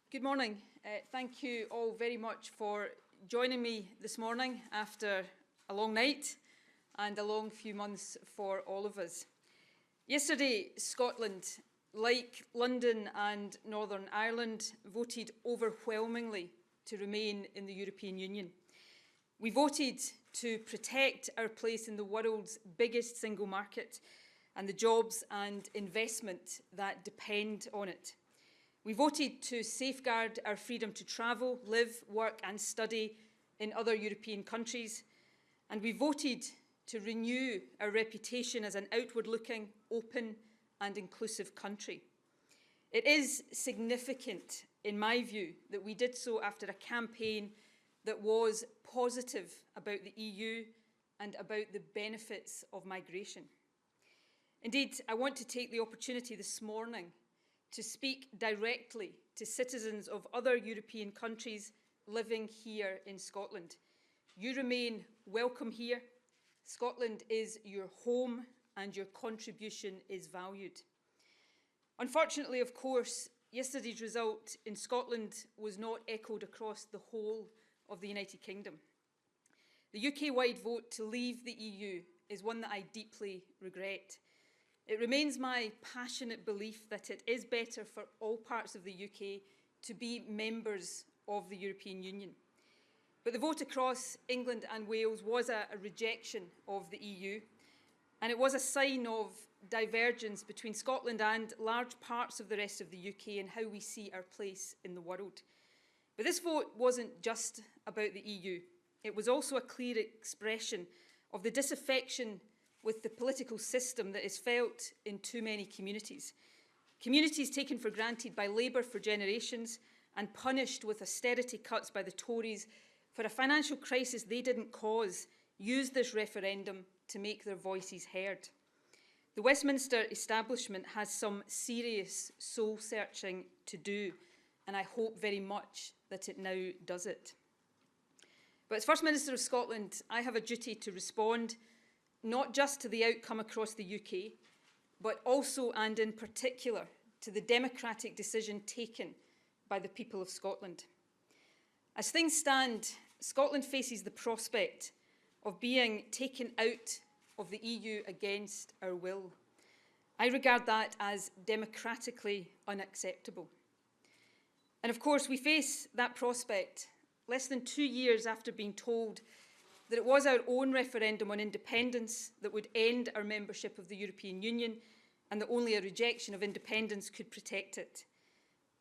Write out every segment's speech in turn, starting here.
Good morning. Thank you all very much for joining me this morning after a long night and a long few months for all of us. Yesterday, Scotland, like London and Northern Ireland, voted overwhelmingly to remain in the European Union. We voted to protect our place in the world's biggest single market and the jobs and investment that depend on it. We voted to safeguard our freedom to travel, live, work and study in other European countries. And we voted to renew our reputation as an outward-looking, open and inclusive country. It is significant, in my view, that we did so after a campaign that was positive about the EU and about the benefits of migration. Indeed, I want to take the opportunity this morning to speak directly to citizens of other European countries living here in Scotland. You remain welcome here. Scotland is your home and your contribution is valued. Unfortunately, of course, yesterday's result in Scotland was not echoed across the whole of the United Kingdom. The UK-wide vote to leave the EU is one that I deeply regret. It remains my passionate belief that it is better for all parts of the UK to be members of the European Union. But the vote across England and Wales was a rejection of the EU, and it was a sign of divergence between Scotland and large parts of the rest of the UK and how we see our place in the world. But this vote wasn't just about the EU. It was also a clear expression of the disaffection with the political system that is felt in too many communities. Communities taken for granted by Labour for generations and punished with austerity cuts by the Tories for a financial crisis they didn't cause, used this referendum to make their voices heard. The Westminster establishment has some serious soul-searching to do, and I hope very much that it now does it. But as First Minister of Scotland, I have a duty to respond not just to the outcome across the UK, but also and in particular to the democratic decision taken by the people of Scotland. As things stand, Scotland faces the prospect of being taken out of the EU against our will. I regard that as democratically unacceptable. And of course, we face that prospect less than 2 years after being told that it was our own referendum on independence that would end our membership of the European Union and that only a rejection of independence could protect it.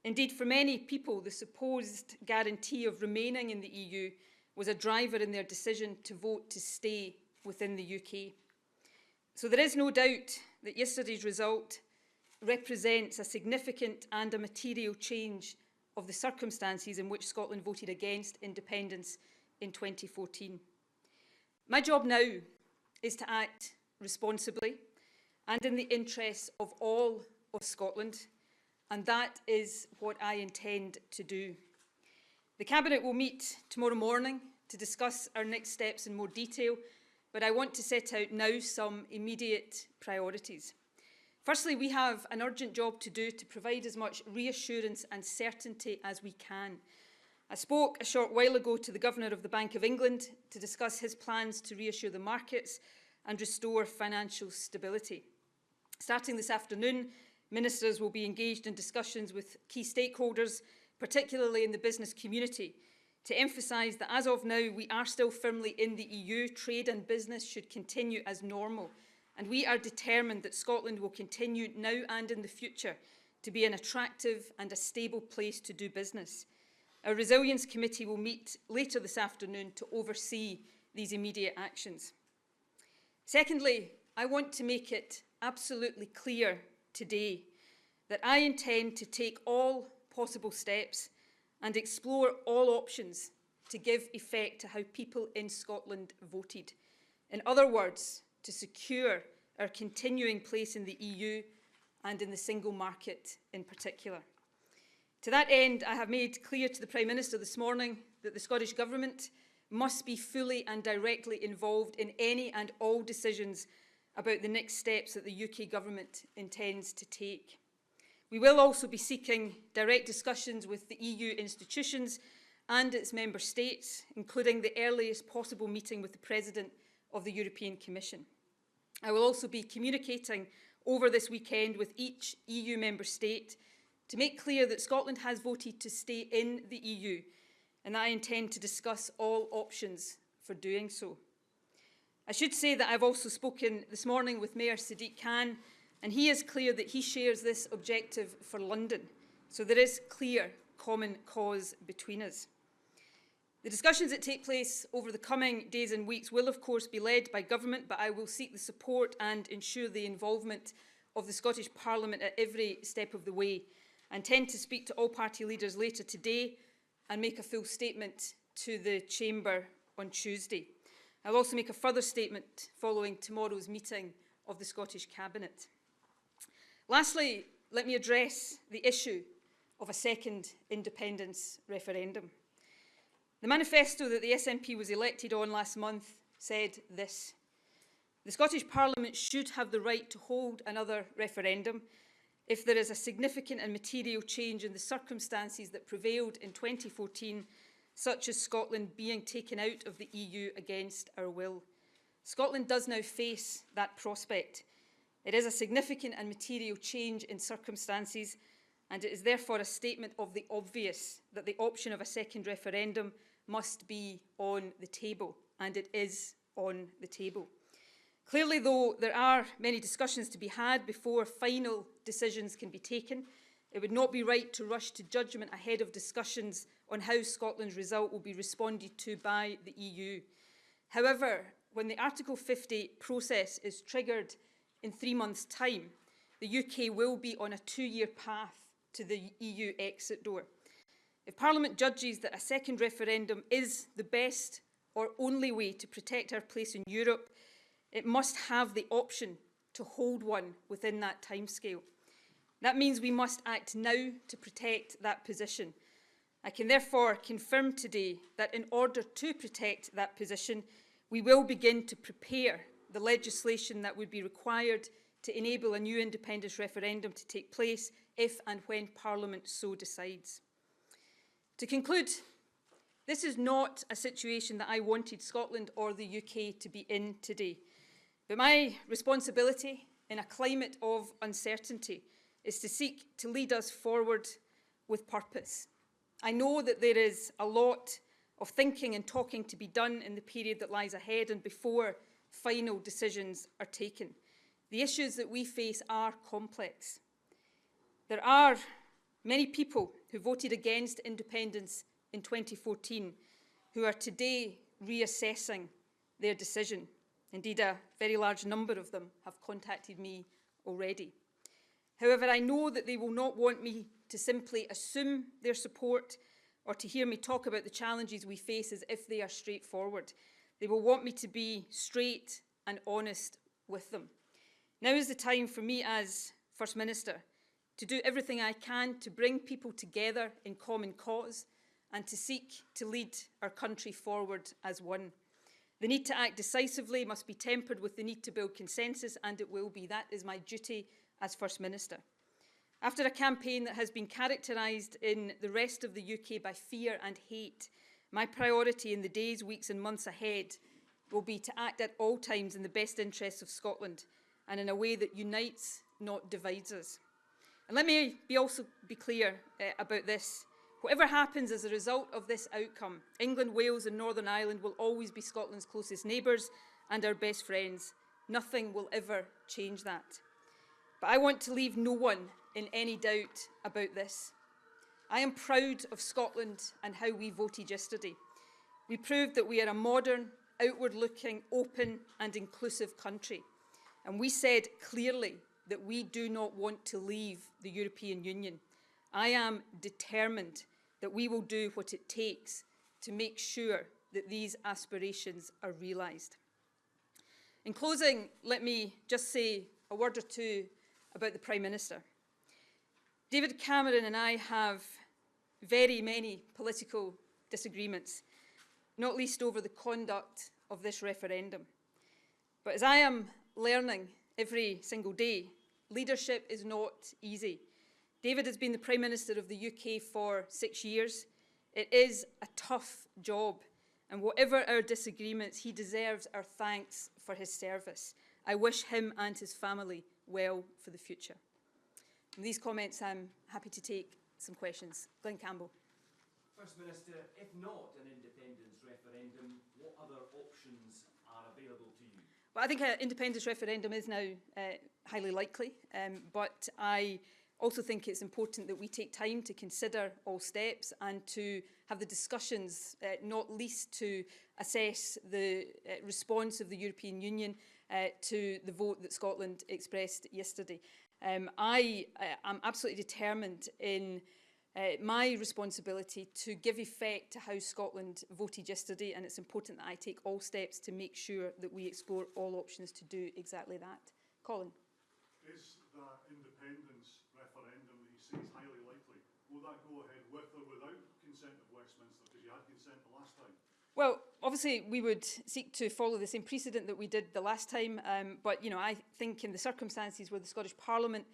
Indeed, for many people, the supposed guarantee of remaining in the EU was a driver in their decision to vote to stay within the UK. So there is no doubt that yesterday's result represents a significant and a material change of the circumstances in which Scotland voted against independence in 2014. My job now is to act responsibly and in the interests of all of Scotland, and that is what I intend to do. The Cabinet will meet tomorrow morning to discuss our next steps in more detail, but I want to set out now some immediate priorities. Firstly, we have an urgent job to do to provide as much reassurance and certainty as we can. I spoke a short while ago to the Governor of the Bank of England to discuss his plans to reassure the markets and restore financial stability. Starting this afternoon, ministers will be engaged in discussions with key stakeholders, particularly in the business community, to emphasise that as of now we are still firmly in the EU, trade and business should continue as normal, and we are determined that Scotland will continue now and in the future to be an attractive and a stable place to do business. Our Resilience Committee will meet later this afternoon to oversee these immediate actions. Secondly, I want to make it absolutely clear today that I intend to take all possible steps and explore all options to give effect to how people in Scotland voted. In other words, to secure our continuing place in the EU and in the single market in particular. To that end, I have made clear to the Prime Minister this morning that the Scottish Government must be fully and directly involved in any and all decisions about the next steps that the UK Government intends to take. We will also be seeking direct discussions with the EU institutions and its member states, including the earliest possible meeting with the President of the European Commission. I will also be communicating over this weekend with each EU member state to make clear that Scotland has voted to stay in the EU, and that I intend to discuss all options for doing so. I should say that I've also spoken this morning with Mayor Sadiq Khan, and he is clear that he shares this objective for London. So there is clear common cause between us. The discussions that take place over the coming days and weeks will, of course, be led by government, but I will seek the support and ensure the involvement of the Scottish Parliament at every step of the way. I intend to speak to all party leaders later today and make a full statement to the Chamber on Tuesday. I'll also make a further statement following tomorrow's meeting of the Scottish Cabinet. Lastly, let me address the issue of a second independence referendum. The manifesto that the SNP was elected on last month said this: the Scottish Parliament should have the right to hold another referendum if there is a significant and material change in the circumstances that prevailed in 2014, such as Scotland being taken out of the EU against our will. Scotland does now face that prospect. It is a significant and material change in circumstances, and it is therefore a statement of the obvious that the option of a second referendum must be on the table, and it is on the table. Clearly, though, there are many discussions to be had before final decisions can be taken. It would not be right to rush to judgment ahead of discussions on how Scotland's result will be responded to by the EU. However, when the Article 50 process is triggered in 3 months' time, the UK will be on a 2-year path to the EU exit door. If Parliament judges that a second referendum is the best or only way to protect our place in Europe, it must have the option to hold one within that timescale. That means we must act now to protect that position. I can therefore confirm today that in order to protect that position, we will begin to prepare the legislation that would be required to enable a new independence referendum to take place if and when Parliament so decides. To conclude, this is not a situation that I wanted Scotland or the UK to be in today. But my responsibility in a climate of uncertainty is to seek to lead us forward with purpose. I know that there is a lot of thinking and talking to be done in the period that lies ahead and before final decisions are taken. The issues that we face are complex. There are many people who voted against independence in 2014 who are today reassessing their decision. Indeed, a very large number of them have contacted me already. However, I know that they will not want me to simply assume their support or to hear me talk about the challenges we face as if they are straightforward. They will want me to be straight and honest with them. Now is the time for me as First Minister to do everything I can to bring people together in common cause and to seek to lead our country forward as one. The need to act decisively must be tempered with the need to build consensus, and it will be. That is my duty as First Minister. After a campaign that has been characterised in the rest of the UK by fear and hate, my priority in the days, weeks and months ahead will be to act at all times in the best interests of Scotland and in a way that unites, not divides us. And let me also be clear about this. Whatever happens as a result of this outcome, England, Wales and Northern Ireland will always be Scotland's closest neighbours and our best friends. Nothing will ever change that. But I want to leave no one in any doubt about this. I am proud of Scotland and how we voted yesterday. We proved that we are a modern, outward-looking, open and inclusive country. And we said clearly that we do not want to leave the European Union. I am determined that we will do what it takes to make sure that these aspirations are realised. In closing, let me just say a word or two about the Prime Minister. David Cameron and I have very many political disagreements, not least over the conduct of this referendum. But as I am learning every single day, leadership is not easy. David has been the Prime Minister of the UK for 6 years. It is a tough job, and whatever our disagreements, he deserves our thanks for his service. I wish him and his family well for the future. From these comments, I'm happy to take some questions. Glenn Campbell. First Minister, if not an independence referendum, what other options are available to you? Well, I think an independence referendum is now highly likely, but I also think it's important that we take time to consider all steps and to have the discussions, not least to assess the response of the European Union to the vote that Scotland expressed yesterday. I am absolutely determined in my responsibility to give effect to how Scotland voted yesterday, and it's important that I take all steps to make sure that we explore all options to do exactly that. Colin. Is that independence referendum that you say is highly likely, will that go ahead with or without consent of Westminster? Because you had consent the last time. Well, obviously we would seek to follow the same precedent that we did the last time, but I think in the circumstances where the Scottish Parliament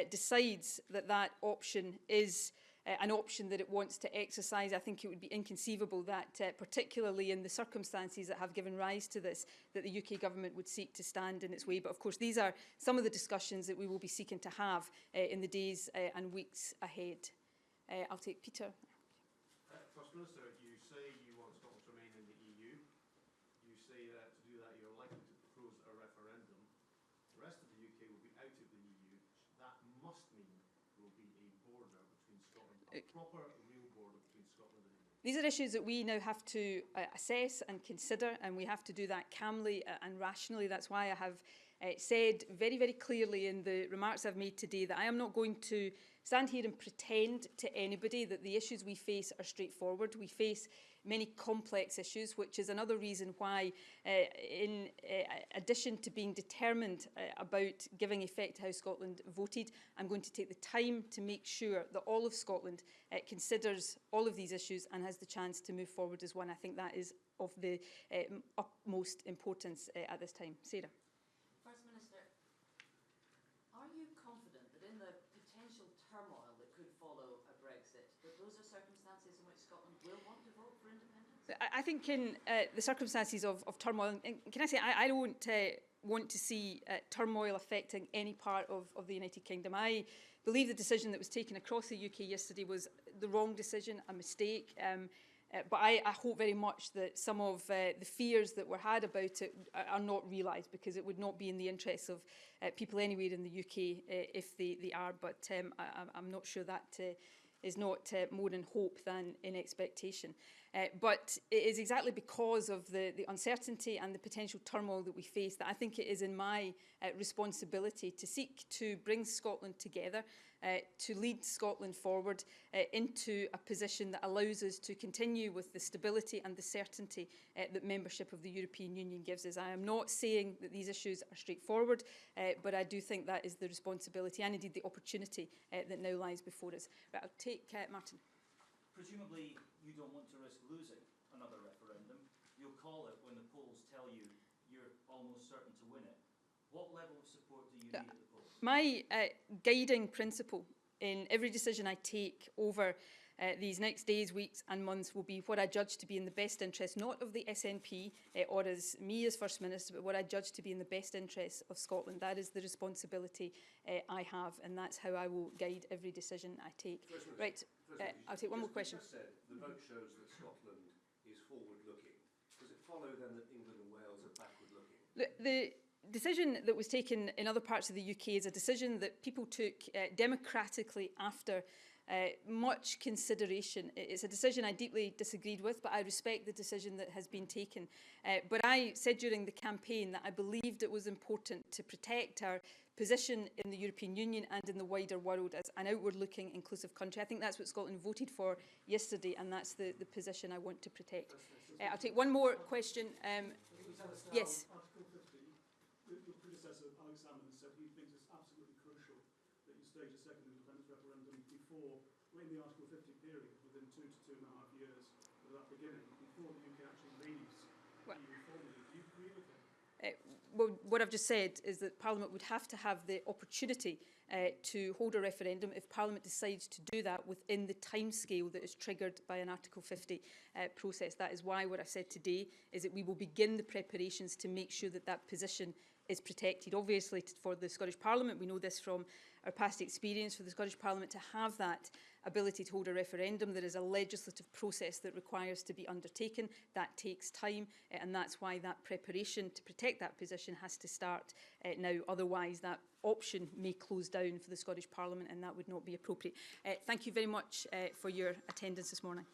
decides that that option is an option that it wants to exercise, I think it would be inconceivable that, particularly in the circumstances that have given rise to this, that the UK government would seek to stand in its way. But of course, these are some of the discussions that we will be seeking to have in the days and weeks ahead. I'll take Peter. First Minister, you say you want Scotland to remain in the EU. You say that to do that you're likely to propose a referendum. The rest of the UK will be out of the EU. That must mean there will be a border between Scotland, a proper, real border between Scotland and England. These are issues that we now have to assess and consider, and we have to do that calmly and rationally. That's why I have said very, very clearly in the remarks I've made today that I am not going to stand here and pretend to anybody that the issues we face are straightforward. We face many complex issues, which is another reason why, in addition to being determined about giving effect to how Scotland voted, I'm going to take the time to make sure that all of Scotland considers all of these issues and has the chance to move forward as one. I think that is of the utmost importance at this time. Sarah. First Minister, are you confident that in the potential turmoil that could follow a Brexit, that those are circumstances in which Scotland will want to vote for independence? I think in the circumstances of turmoil, and can I say I don't want to see turmoil affecting any part of the United Kingdom. I believe the decision that was taken across the UK yesterday was the wrong decision, a mistake. But I hope very much that some of the fears that were had about it are not realised, because it would not be in the interests of people anywhere in the UK if they are. But I'm not sure that is not more in hope than in expectation. But it is exactly because of the uncertainty and the potential turmoil that we face that I think it is in my responsibility to seek to bring Scotland together, to lead Scotland forward into a position that allows us to continue with the stability and the certainty that membership of the European Union gives us. I am not saying that these issues are straightforward, but I do think that is the responsibility and indeed the opportunity that now lies before us. Right, I'll take Martin. Presumably you don't want to risk losing another referendum. You'll call it when the polls tell you you're almost certain to win it. What level of support do you need at the polls? My guiding principle in every decision I take over these next days, weeks and months will be what I judge to be in the best interest, not of the SNP or as me as First Minister, but what I judge to be in the best interest of Scotland. That is the responsibility I have, and that's how I will guide every decision I take. Right, I'll take one more question. You just said the vote shows that Scotland is forward-looking. Does it follow then that England and Wales are backward-looking? The decision that was taken in other parts of the UK is a decision that people took democratically after much consideration. It's a decision I deeply disagreed with, but I respect the decision that has been taken. But I said during the campaign that I believed it was important to protect our position in the European Union and in the wider world as an outward-looking, inclusive country. I think that's what Scotland voted for yesterday, and that's the position I want to protect. I'll take one more question. Yes. Article 50, your predecessor, Alex Salmond, has said he thinks it's absolutely crucial that you stage a second independence referendum before, in the Article 50 period, within 2 to 2.5 years of that beginning, before the UK actually leaves the EU formally. Do you agree with him? well, what I've just said is that Parliament would have to have the opportunity to hold a referendum if Parliament decides to do that within the timescale that is triggered by an Article 50 process. That is why what I've said today is that we will begin the preparations to make sure that that position is protected. Obviously, for the Scottish Parliament, we know this from our past experience, for the Scottish Parliament to have that ability to hold a referendum, there is a legislative process that requires to be undertaken. That takes time, and that's why that preparation to protect that position has to start now. Otherwise, that option may close down for the Scottish Parliament, and that would not be appropriate. Thank you very much for your attendance this morning.